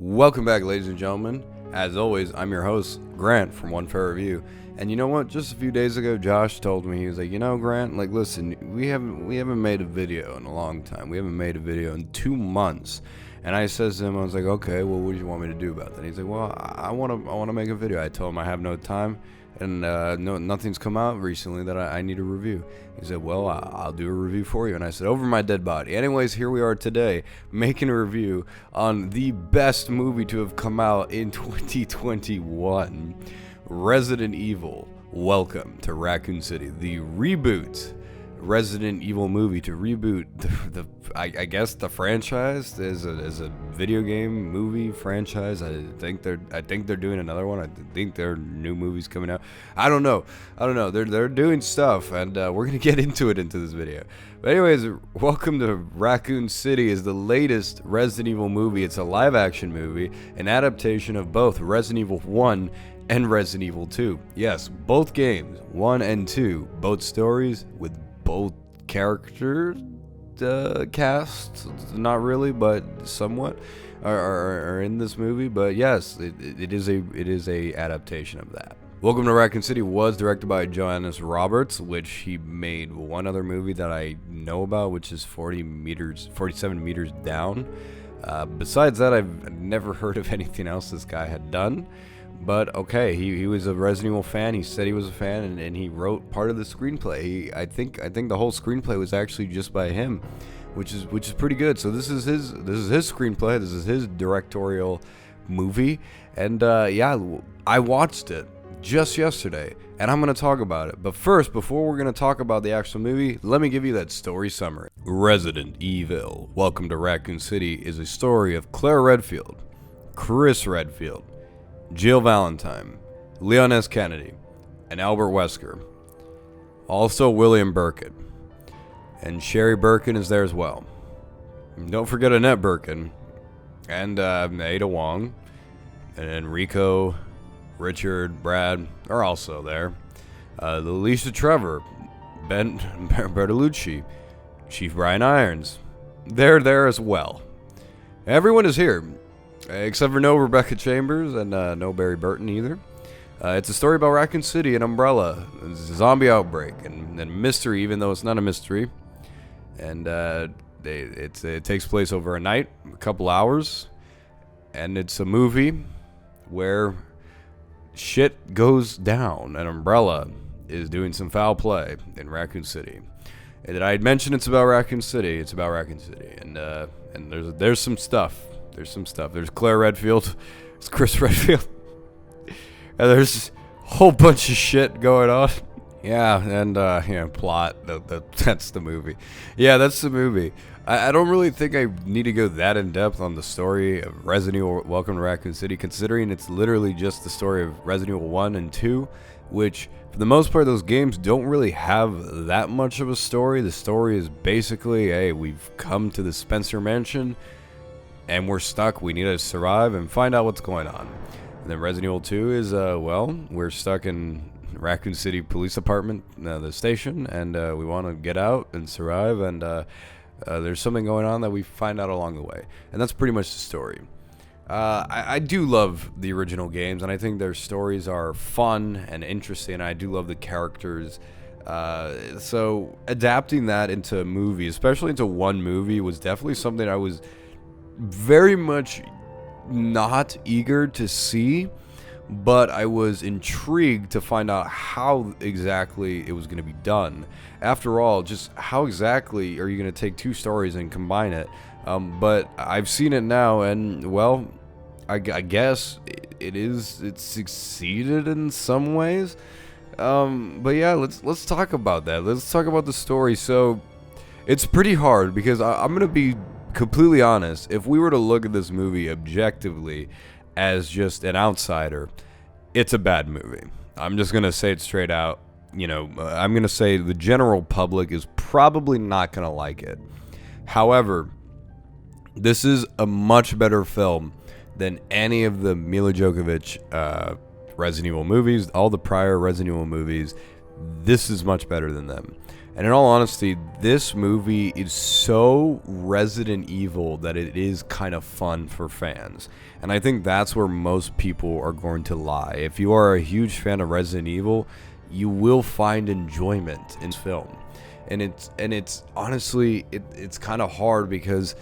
Welcome back, ladies and gentlemen. As always, I'm your host, Grant from One Fair Review. And you know what? Just a few days ago, Josh told me, he was like, Grant, listen, we haven't made a video in a long time. We haven't made a video in 2 months. And I says to him, I was like, okay, well, what do you want me to do about that? He's like, well, I want to make a video. I told him I have no time, and nothing's come out recently that I need a review. He said, well, I'll do a review for you. And I said, over my dead body. Anyways, here we are today, making a review on the best movie to have come out in 2021, Resident Evil. Welcome to Racoon City, the reboot Resident Evil movie to reboot I guess the franchise is a video game movie franchise. I think they're doing another one. I think there are new movies coming out. I don't know. They're doing stuff, and we're gonna get into this video. But anyways, welcome to Racoon City is the latest Resident Evil movie. It's a live action movie, an adaptation of both Resident Evil 1 and Resident Evil 2. Yes, both games, 1 and 2, both stories with both character casts, not really, but somewhat, are in this movie. But yes, it is a adaptation of that. Welcome to Racoon City was directed by Johannes Roberts, which he made one other movie that I know about, which is 47 meters down. Besides that, I've never heard of anything else this guy had done. But okay, he was a Resident Evil fan. He said he was a fan, and he wrote part of the screenplay. I think the whole screenplay was actually just by him, which is pretty good. So this is his screenplay. This is his directorial movie, and yeah, I watched it just yesterday, and I'm gonna talk about it. But first, before we're gonna talk about the actual movie, let me give you that story summary. Resident Evil: Welcome to Racoon City is a story of Claire Redfield, Chris Redfield, Jill Valentine, Leon S. Kennedy, and Albert Wesker. Also William Birkin. And Sherry Birkin is there as well. And don't forget Annette Birkin. And Ada Wong. And Enrico, Richard, Brad are also there. Alicia Trevor, Ben Bertolucci, Chief Brian Irons. They're there as well. Everyone is here. Except for no Rebecca Chambers and no Barry Burton either. It's a story about Raccoon City and Umbrella, a zombie outbreak, and mystery, even though it's not a mystery. And it takes place over a night, a couple hours, and it's a movie where shit goes down, and Umbrella is doing some foul play in Raccoon City. And I had mentioned it's about Raccoon City. It's about Raccoon City, and there's some stuff. There's Claire Redfield. There's Chris Redfield. And there's a whole bunch of shit going on. Yeah, and plot. That's the movie. Yeah, that's the movie. I don't really think I need to go that in depth on the story of Resident Evil: Welcome to Racoon City, considering it's literally just the story of Resident Evil 1 and 2, which for the most part those games don't really have that much of a story. The story is basically, hey, we've come to the Spencer Mansion, and we're stuck. We need to survive and find out what's going on. And then Resident Evil 2 is, we're stuck in Raccoon City Police Department, the station, and we want to get out and survive, and there's something going on that we find out along the way. And that's pretty much the story. I do love the original games, and I think their stories are fun and interesting, and I do love the characters. So adapting that into a movie, especially into one movie, was definitely something I was very much not eager to see, but I was intrigued to find out how exactly it was going to be done. After all, just how exactly are you going to take two stories and combine it? But I've seen it now, and well, I guess it's succeeded in some ways. But yeah, let's talk about that. Let's talk about the story. So it's pretty hard because I'm going to be completely honest. If we were to look at this movie objectively as just an outsider, it's a bad movie. I'm just gonna say it straight out. I'm gonna say the general public is probably not gonna like it. However, this is a much better film than any of the Mila Jovovich Resident Evil movies. All the prior Resident Evil movies, this is much better than them. And in all honesty, this movie is so Resident Evil that it is kind of fun for fans. And I think that's where most people are going to lie. If you are a huge fan of Resident Evil, you will find enjoyment in film. And it's honestly, it's kind of hard because,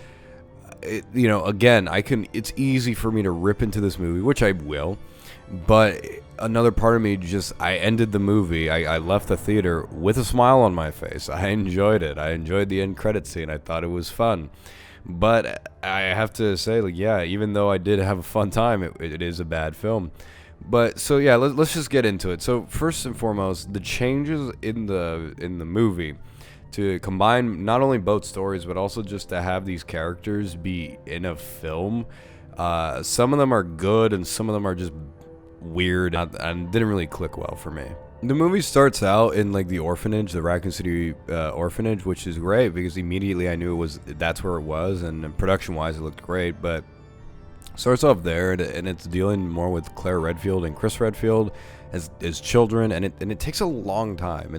again, it's easy for me to rip into this movie, which I will. But another part of me I ended the movie. I left the theater with a smile on my face. I enjoyed it. I enjoyed the end credit scene. I thought it was fun. But I have to say, even though I did have a fun time, it is a bad film. But so yeah, let's just get into it. So first and foremost, the changes in the movie to combine not only both stories, but also just to have these characters be in a film. Some of them are good, and some of them are just weird and didn't really click well for me. The movie starts out in the orphanage, the Racoon City orphanage, which is great because immediately I knew that's where it was, and production wise it looked great. But starts off there, and it's dealing more with Claire Redfield and Chris Redfield as children, and it takes a long time.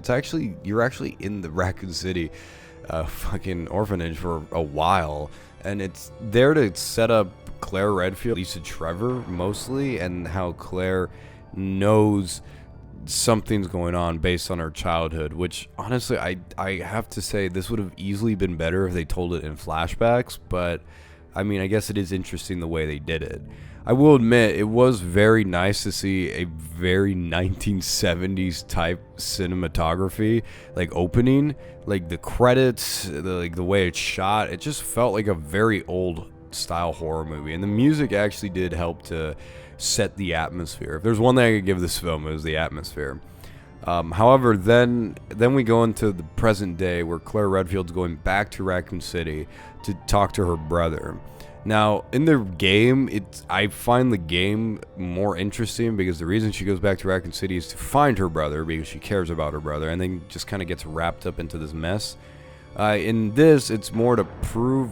You're actually in the Racoon City fucking orphanage for a while, and it's there to set up Claire Redfield, Lisa Trevor mostly, and how Claire knows something's going on based on her childhood, which honestly I have to say this would have easily been better if they told it in flashbacks, but I mean, I guess it is interesting the way they did it. I will admit it was very nice to see a very 1970s type cinematography opening, the credits, the way it's shot. It just felt like a very old style horror movie, and the music actually did help to set the atmosphere. If there's one thing I could give this film, it was the atmosphere. However, then we go into the present day where Claire Redfield's going back to Raccoon City to talk to her brother. Now, in the game, I find the game more interesting because the reason she goes back to Raccoon City is to find her brother because she cares about her brother, and then just kind of gets wrapped up into this mess. In this, it's more to prove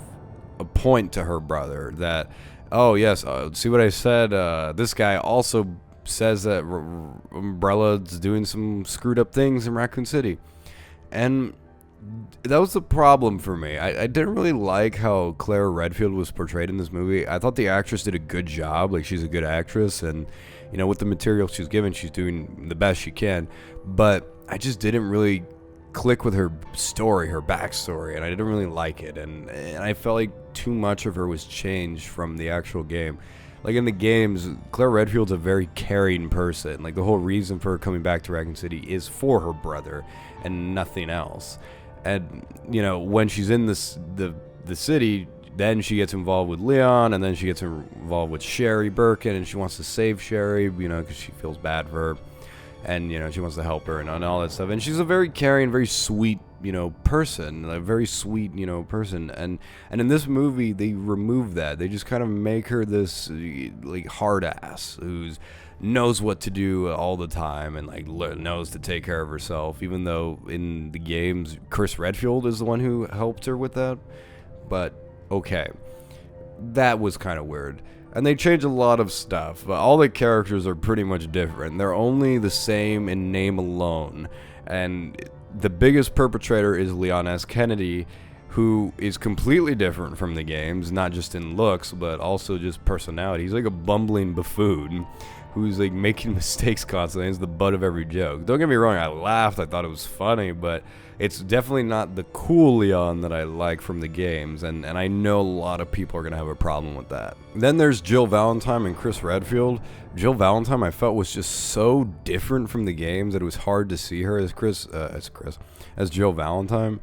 a point to her brother that, oh yes, see what I said, this guy also says that Umbrella's doing some screwed up things in Raccoon City. And that was the problem for me. I didn't really like how Claire Redfield was portrayed in this movie. I thought the actress did a good job. She's a good actress, and with the material she's given, she's doing the best she can. But I just didn't really click with her story, her backstory, and I didn't really like it. And I felt like too much of her was changed from the actual game. In the games, Claire Redfield's a very caring person. The whole reason for her coming back to Raccoon City is for her brother and nothing else. And when she's in the city, then she gets involved with Leon, and then she gets involved with Sherry Birkin, and she wants to save Sherry, because she feels bad for her, and she wants to help her and all that stuff. And she's a very caring, very sweet person, a very sweet person. And in this movie they remove that. They just kind of make her this hard ass who knows what to do all the time and knows to take care of herself, even though in the games Chris Redfield is the one who helped her with that. But okay, that was kind of weird. And they change a lot of stuff, but all the characters are pretty much different. They're only the same in name alone. And the biggest perpetrator is Leon S. Kennedy, who is completely different from the games, not just in looks, but also just personality. He's like a bumbling buffoon who's making mistakes constantly. He's the butt of every joke. Don't get me wrong, I laughed, I thought it was funny, but it's definitely not the cool Leon that I like from the games, and I know a lot of people are going to have a problem with that. Then there's Jill Valentine and Chris Redfield. Jill Valentine I felt was just so different from the games that it was hard to see her as Jill Valentine.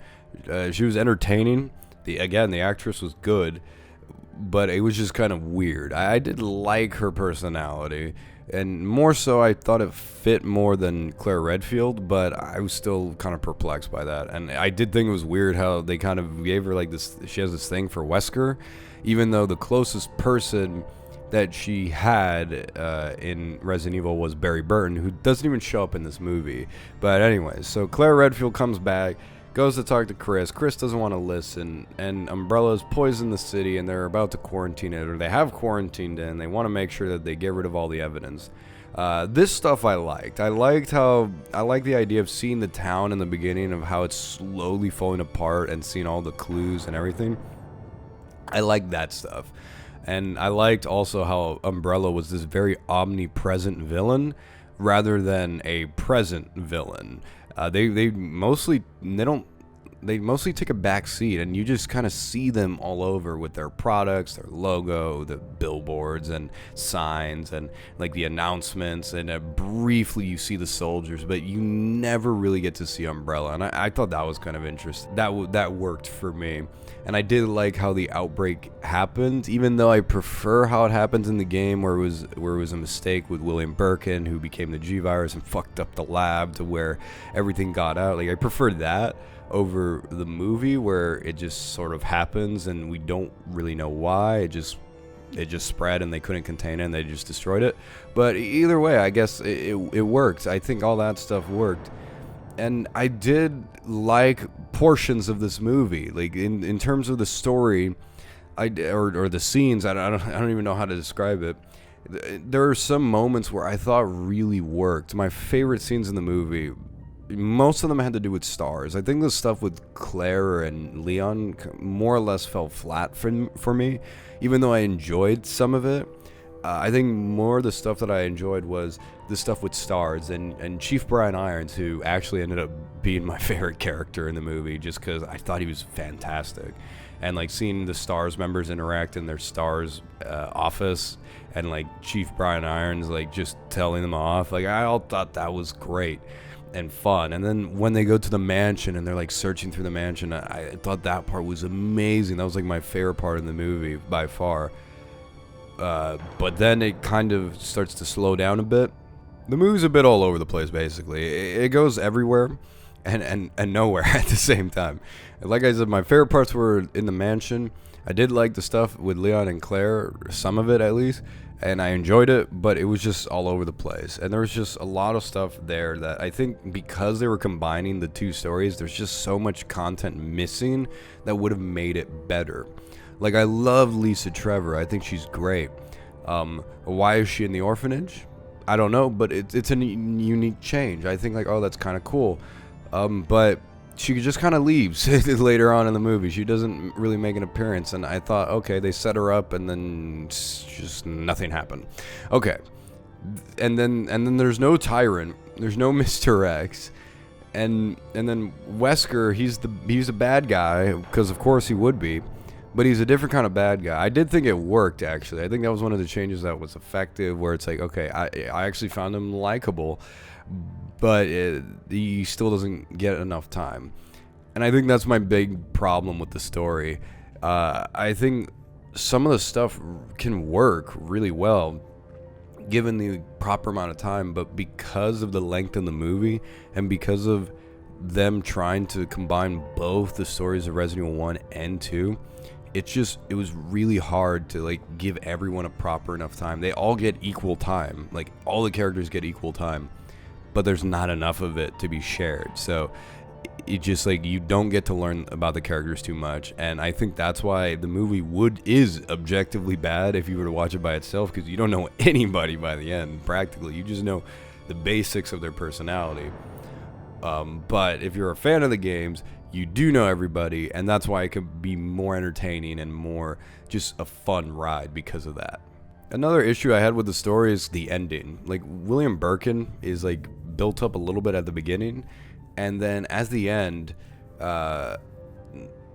She was entertaining. The actress was good, but it was just kind of weird. I did like her personality, and more so I thought it fit more than Claire Redfield, but I was still kind of perplexed by that. And I did think it was weird how they kind of gave her this, she has this thing for Wesker, even though the closest person that she had in Resident Evil was Barry Burton, who doesn't even show up in this movie. But anyways, so Claire Redfield comes back, goes to talk to Chris. Chris doesn't want to listen, and Umbrella's poisoned the city, and they're about to quarantine it, or they have quarantined it, and they want to make sure that they get rid of all the evidence. This stuff I liked. I liked the idea of seeing the town in the beginning, of how it's slowly falling apart and seeing all the clues and everything. I liked that stuff. And I liked also how Umbrella was this very omnipresent villain rather than a present villain. They mostly take a back seat, and you just kind of see them all over with their products, their logo, the billboards and signs, and like the announcements, and briefly you see the soldiers, but you never really get to see Umbrella, and I thought that was kind of interesting. That worked for me. And I did like how the outbreak happened, even though I prefer how it happens in the game, where it was a mistake with William Birkin, who became the G virus and fucked up the lab to where everything got out. Like, I preferred that over the movie, where it just sort of happens and we don't really know why. It just spread and they couldn't contain it and they just destroyed it. But either way, I guess it worked. I think all that stuff worked. And I did like portions of this movie, like in terms of the story, or the scenes. I don't even know how to describe it. There are some moments where I thought really worked. My favorite scenes in the movie, most of them had to do with stars. I think the stuff with Claire and Leon more or less fell flat for me, even though I enjoyed some of it. I think more the stuff that I enjoyed was the stuff with stars and Chief Brian Irons, who actually ended up being my favorite character in the movie, just because I thought he was fantastic. And like seeing the stars members interact in their stars office, and like Chief Brian Irons like just telling them off, like I all thought that was great and fun. And then when they go to the mansion and they're like searching through the mansion, I thought that part was amazing. That was like my favorite part in the movie by far. But then it kind of starts to slow down a bit. The movie's a bit all over the place, basically. It goes everywhere and nowhere at the same time. Like I said, my favorite parts were in the mansion. I did like the stuff with Leon and Claire, some of it at least, and I enjoyed it, but it was just all over the place. And there was just a lot of stuff there that I think because they were combining the two stories, there's just so much content missing that would have made it better. Like, I love Lisa Trevor. I think she's great. Why is she in the orphanage? I don't know, but it's a unique change. I think, like, oh, that's kind of cool. But she just kind of leaves later on in the movie. She doesn't really make an appearance, and I thought, okay, they set her up, and then just nothing happened. Okay, and then there's no Tyrant. There's no Mr. X. And then Wesker, he's a bad guy, because of course he would be. But he's a different kind of bad guy. I did think it worked, actually. I think that was one of the changes that was effective, where it's like, okay, I actually found him likable, but he still doesn't get enough time. And I think that's my big problem with the story. I think some of the stuff can work really well, given the proper amount of time, but because of the length of the movie, and because of them trying to combine both the stories of Resident Evil 1 and 2, it was really hard to like give everyone a proper enough time. They all get equal time, like all the characters get equal time, but there's not enough of it to be shared. So it just like you don't get to learn about the characters too much, and I think that's why the movie is objectively bad if you were to watch it by itself, because you don't know anybody by the end practically. You just know the basics of their personality. But if you're a fan of the games, you do know everybody, and that's why it could be more entertaining and more just a fun ride because of that. Another issue I had with the story is the ending. Like, William Birkin is like built up a little bit at the beginning, and then as the end,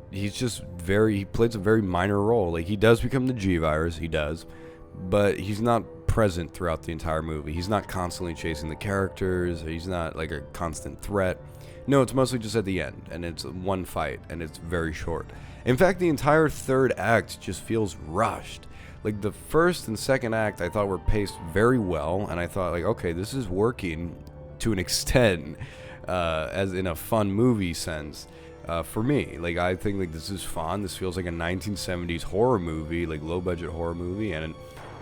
he plays a very minor role. Like, he does become the G virus, he does, but he's not present throughout the entire movie. He's not constantly chasing the characters. He's not like a constant threat. No, it's mostly just at the end, and it's one fight, and it's very short. In fact, the entire third act just feels rushed. Like, the first and second act I thought were paced very well, and I thought, like, okay, this is working to an extent, as in a fun movie sense, for me. Like, I think, like, this is fun. This feels like a 1970s horror movie, like, low-budget horror movie, and,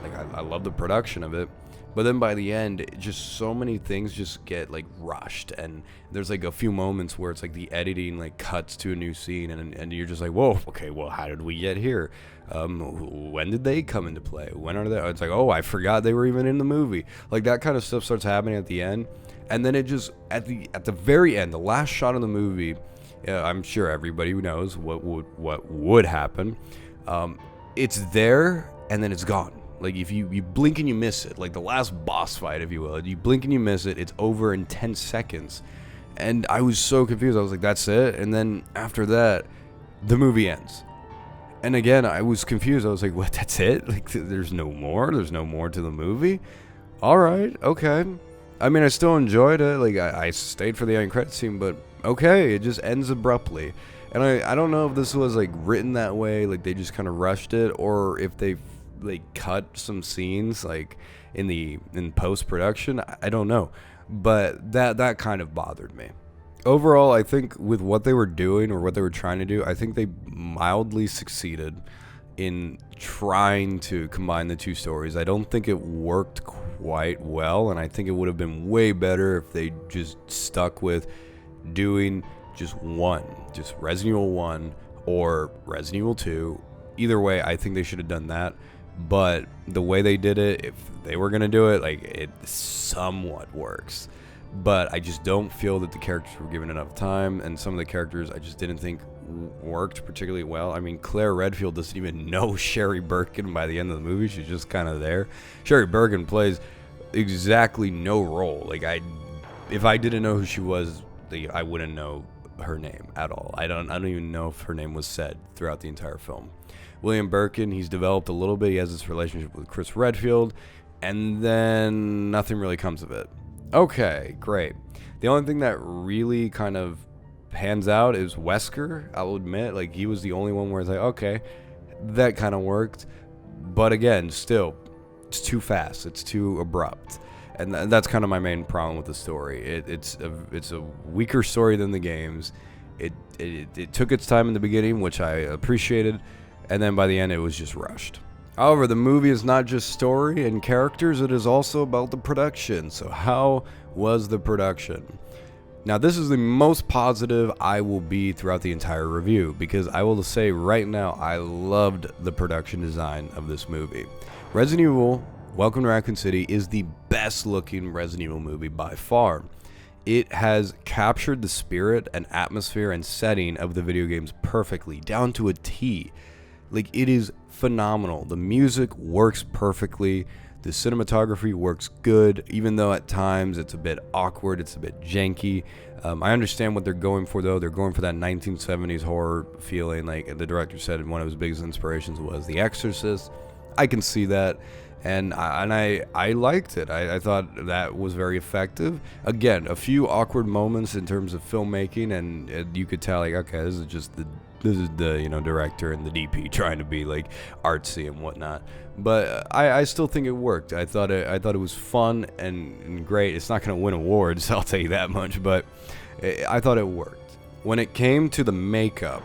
like, I love the production of it. But then by the end, just so many things just get like rushed, and there's like a few moments where it's like the editing like cuts to a new scene, and you're just like, whoa, okay, well, how did we get here? When did they come into play? When are they? It's like, oh, I forgot they were even in the movie. Like that kind of stuff starts happening at the end, and then it just at the very end, the last shot of the movie. I'm sure everybody knows what would happen. It's there, and then it's gone. Like, if you blink and you miss it, like the last boss fight, if you will, you blink and you miss it, it's over in 10 seconds. And I was so confused. I was like, that's it? And then after that, the movie ends. And again, I was confused. I was like, what, that's it? Like, there's no more? There's no more to the movie? All right, okay. I mean, I still enjoyed it. Like, I stayed for the end credit scene, but okay, it just ends abruptly. And I don't know if this was, like, written that way, like, they just kind of rushed it, or if they cut some scenes like in post-production. I don't know, but that kind of bothered me. Overall, I think with what they were doing or what they were trying to do, I think they mildly succeeded in trying to combine the two stories. I don't think it worked quite well, and I think it would have been way better if they just stuck with doing just Resident Evil 1 or Resident Evil 2. Either way, I think they should have done that. But the way they did it, if they were going to do it, like, it somewhat works. But I just don't feel that the characters were given enough time, and some of the characters I just didn't think worked particularly well. I mean, Claire Redfield doesn't even know Sherry Birkin by the end of the movie. She's just kind of there. Sherry Birkin plays exactly no role. Like, if I didn't know who she was, I wouldn't know her name at all. I don't even know if her name was said throughout the entire film. William Birkin, he's developed a little bit. He has this relationship with Chris Redfield, and then nothing really comes of it. Okay, great. The only thing that really kind of pans out is Wesker. I'll admit, like, he was the only one where it's like, okay, that kind of worked. But again, still, it's too fast. It's too abrupt. And that's kind of my main problem with the story. It's a weaker story than the games. It took its time in the beginning, which I appreciated. And then by the end, it was just rushed. However, the movie is not just story and characters, it is also about the production. So how was the production? Now, this is the most positive I will be throughout the entire review, because I will say right now, I loved the production design of this movie. Resident Evil, Welcome to Racoon City, is the best looking Resident Evil movie by far. It has captured the spirit and atmosphere and setting of the video games perfectly, down to a T. Like, it is phenomenal. The music works perfectly. The cinematography works good, even though at times it's a bit awkward, it's a bit janky. I understand what they're going for, though. They're going for that 1970s horror feeling. Like the director said, one of his biggest inspirations was The Exorcist. I can see that, and I liked it. I thought that was very effective. Again, a few awkward moments in terms of filmmaking, and you could tell, like, okay, this is the director and the DP trying to be like artsy and whatnot. But I still think it worked. I thought it was fun and great. It's not going to win awards, I'll tell you that much, but I thought it worked. When it came to the makeup,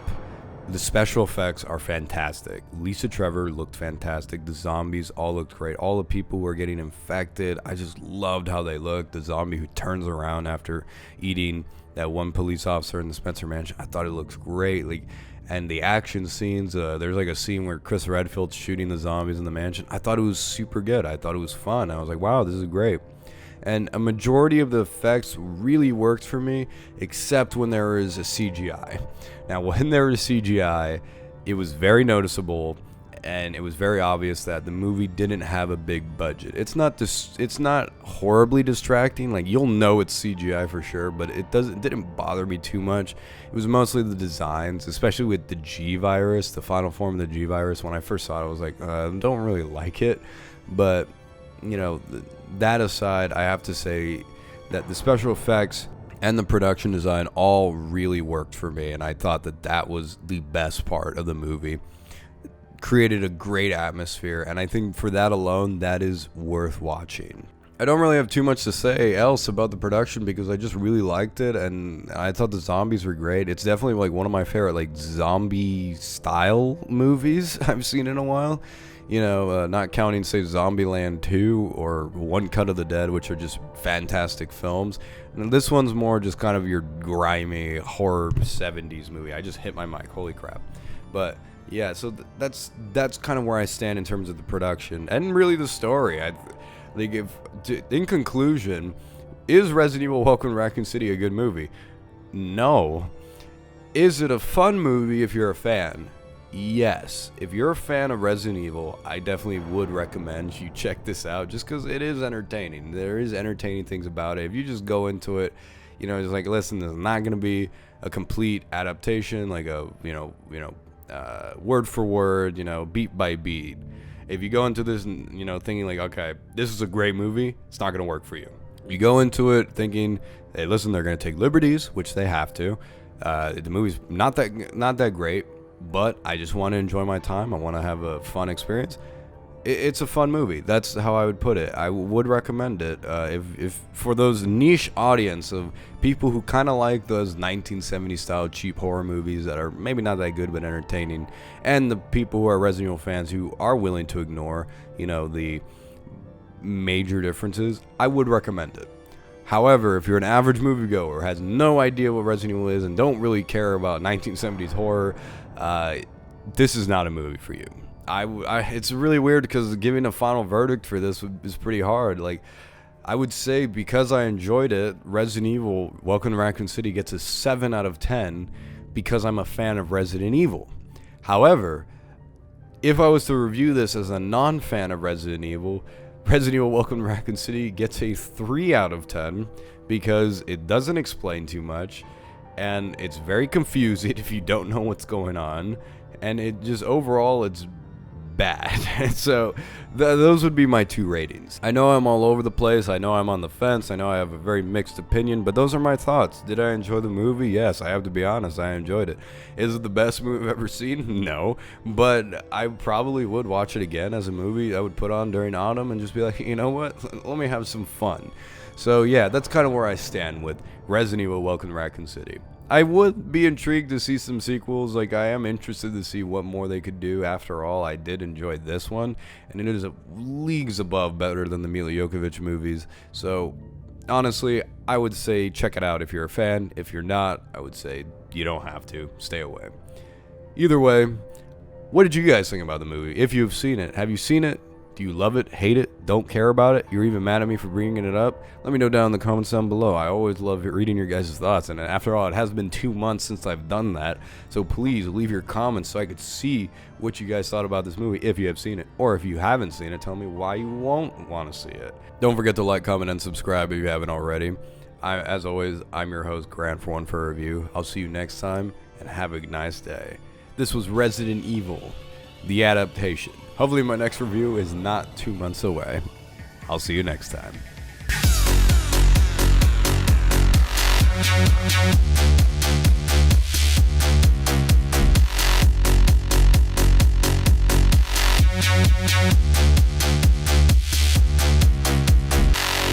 the special effects are fantastic. Lisa Trevor looked fantastic. The zombies all looked great. All the people who were getting infected, I just loved how they looked. The zombie who turns around after eating that one police officer in the Spencer Mansion, I thought it looks great. Like, and the action scenes, there's like a scene where Chris Redfield's shooting the zombies in the mansion. I thought it was super good. I thought it was fun. I was like, wow, this is great. And a majority of the effects really worked for me, except when there was a CGI. Now, when there was CGI, it was very noticeable, and it was very obvious that the movie didn't have a big budget. It's not horribly distracting. Like, you'll know it's CGI for sure, but it didn't bother me too much. It was mostly the designs, especially with the G virus, the final form of the G virus. When I first saw it, I was like, I don't really like it, but you know, that aside, I have to say that the special effects and the production design all really worked for me, and I thought that was the best part of the movie. Created a great atmosphere, and I think for that alone, that is worth watching. I don't really have too much to say else about the production because I just really liked it, and I thought the zombies were great. It's definitely like one of my favorite like zombie style movies I've seen in a while. not counting, say, Zombieland 2 or One Cut of the Dead, which are just fantastic films. And this one's more just kind of your grimy horror 70s movie. I just hit my mic, holy crap. But yeah, so that's kind of where I stand in terms of the production and really the story. In conclusion, is Resident Evil Welcome to Raccoon City a good movie? No. Is it a fun movie if you're a fan? Yes. If you're a fan of Resident Evil, I definitely would recommend you check this out just because it is entertaining. There is entertaining things about it. If you just go into it, just like, listen, this is not going to be a complete adaptation, like a, word for word, beat by beat. If you go into this, thinking like, okay, this is a great movie, it's not going to work for you. You go into it thinking, hey, listen, they're going to take liberties, which they have to. The movie's not that great, but I just want to enjoy my time. I want to have a fun experience. It's a fun movie. That's how I would put it. I would recommend it if for those niche audience of people who kind of like those 1970s style cheap horror movies that are maybe not that good but entertaining, and the people who are Resident Evil fans who are willing to ignore, the major differences. I would recommend it. However, if you're an average moviegoer who has no idea what Resident Evil is and don't really care about 1970s horror, this is not a movie for you. It's really weird because giving a final verdict for this is pretty hard. Like, I would say because I enjoyed it, Resident Evil Welcome to Raccoon City gets a 7 out of 10 because I'm a fan of Resident Evil. However, if I was to review this as a non-fan of Resident Evil Welcome to Raccoon City gets a 3 out of 10 because it doesn't explain too much and it's very confusing if you don't know what's going on, and it just overall it's bad. So those would be my 2 ratings. I know I'm all over the place. I know I'm on the fence. I know I have a very mixed opinion, but those are my thoughts. Did I enjoy the movie? Yes, I have to be honest. I enjoyed it. Is it the best movie I've ever seen? No, but I probably would watch it again as a movie I would put on during autumn and just be like, you know what? Let me have some fun. So yeah, that's kind of where I stand with Resident Evil Welcome to Raccoon City. I would be intrigued to see some sequels. Like, I am interested to see what more they could do. After all, I did enjoy this one, and it is leagues above better than the Mila Jovovich movies. So, honestly, I would say check it out if you're a fan. If you're not, I would say you don't have to. Stay away. Either way, what did you guys think about the movie? If you've seen it, have you seen it? Do you love it, hate it, don't care about it? You're even mad at me for bringing it up? Let me know down in the comments down below. I always love reading your guys' thoughts, and after all, it has been 2 months since I've done that, so please leave your comments so I could see what you guys thought about this movie if you have seen it, or if you haven't seen it, tell me why you won't want to see it. Don't forget to like, comment, and subscribe if you haven't already. As always, I'm your host, Grant, for One For Review. I'll see you next time, and have a nice day. This was Resident Evil, the adaptation. Hopefully my next review is not 2 months away. I'll see you next time.